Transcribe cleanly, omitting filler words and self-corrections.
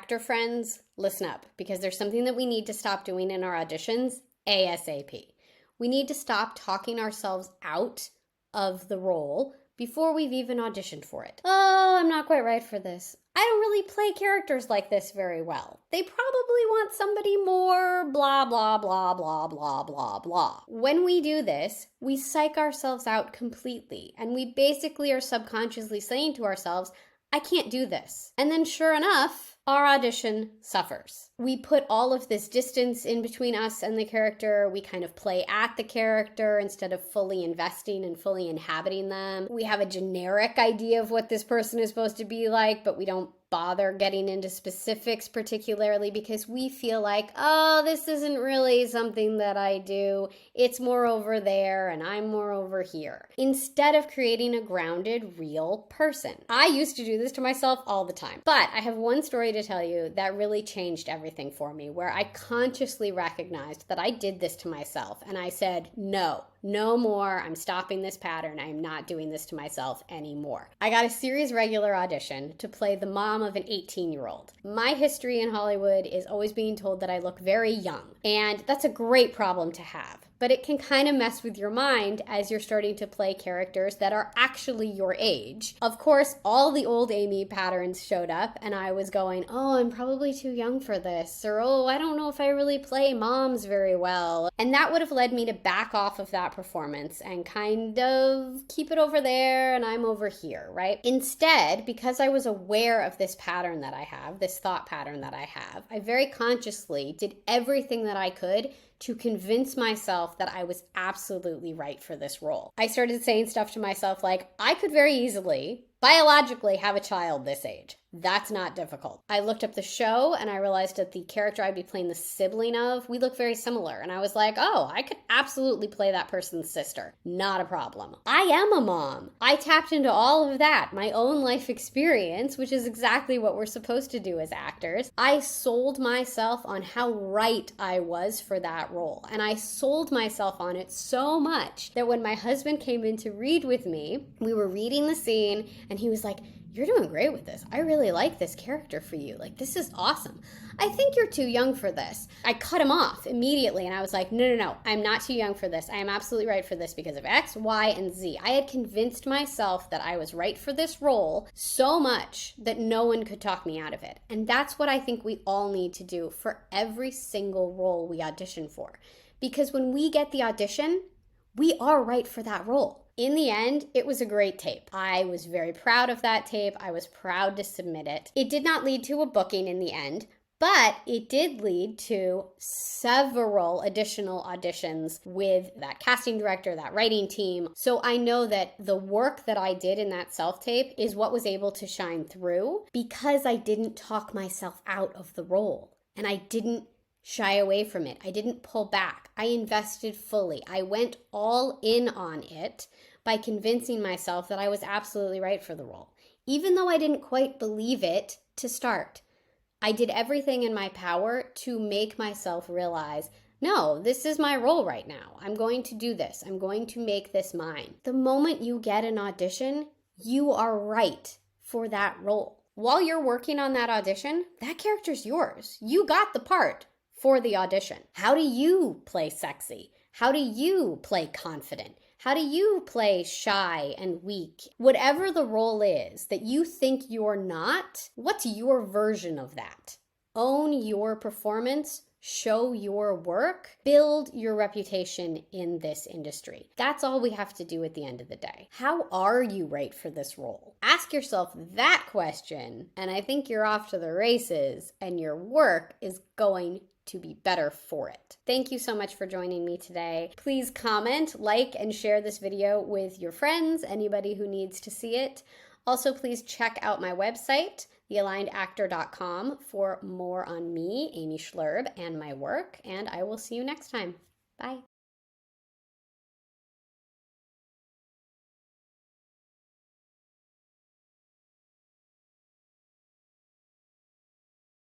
actor friends, listen up, because there's something that we need to stop doing in our auditions ASAP. We need to stop talking ourselves out of the role before we've even auditioned for it. Oh, I'm not quite right for this. I don't really play characters like this very well. They probably want somebody more blah, blah, blah, blah, blah, blah, blah. When we do this, we psych ourselves out completely, and we basically are subconsciously saying to ourselves, I can't do this. And then sure enough, our audition suffers. We put all of this distance in between us and the character. We kind of play at the character instead of fully investing and fully inhabiting them. We have a generic idea of what this person is supposed to be like, but we don't bother getting into specifics particularly because we feel like, oh, this isn't really something that I do. It's more over there and I'm more over here. Instead of creating a grounded, real person. I used to do this to myself all the time. But I have one story to tell you that really changed everything for me, where I consciously recognized that I did this to myself and I said, no more. I'm stopping this pattern. I am not doing this to myself anymore. I got a series regular audition to play the mom of an 18-year-old. My history in Hollywood is always being told that I look very young, and that's a great problem to have. But it can kind of mess with your mind as you're starting to play characters that are actually your age. Of course, all the old Amy patterns showed up, and I was going, oh, I'm probably too young for this, or oh, I don't know if I really play moms very well. And that would have led me to back off of that performance and kind of keep it over there and I'm over here, right? Instead, because I was aware of this pattern that I have, this thought pattern that I have, I very consciously did everything that I could to convince myself that I was absolutely right for this role. I started saying stuff to myself like, I could very easily, biologically, have a child this age. That's not difficult. I looked up the show and I realized that the character I'd be playing the sibling of, we look very similar. And I was like, oh, I could absolutely play that person's sister. Not a problem. I am a mom. I tapped into all of that, my own life experience, which is exactly what we're supposed to do as actors. I sold myself on how right I was for that role. And I sold myself on it so much that when my husband came in to read with me, we were reading the scene and he was like, you're doing great with this. I really like this character for you. Like, this is awesome. I think you're too young for this. I cut him off immediately and I was like, no. I'm not too young for this. I am absolutely right for this because of X, Y, and Z. I had convinced myself that I was right for this role so much that no one could talk me out of it. And that's what I think we all need to do for every single role we audition for. Because when we get the audition, we are right for that role. In the end, it was a great tape. I was very proud of that tape. I was proud to submit it. It did not lead to a booking in the end, but it did lead to several additional auditions with that casting director, that writing team. So I know that the work that I did in that self-tape is what was able to shine through because I didn't talk myself out of the role and I didn't shy away from it. I didn't pull back. I invested fully. I went all in on it by convincing myself that I was absolutely right for the role. Even though I didn't quite believe it to start, I did everything in my power to make myself realize, no, this is my role right now. I'm going to do this. I'm going to make this mine. The moment you get an audition, you are right for that role. While you're working on that audition, that character's yours. You got the part for the audition. How do you play sexy? How do you play confident? How do you play shy and weak? Whatever the role is that you think you're not, what's your version of that? Own your performance, show your work, build your reputation in this industry. That's all we have to do at the end of the day. How are you right for this role? Ask yourself that question, and I think you're off to the races, and your work is going to be better for it. Thank you so much for joining me today. Please comment, like, and share this video with your friends, anybody who needs to see it. Also, please check out my website, thealignedactor.com, for more on me, Amy Schloerb, and my work, and I will see you next time. Bye.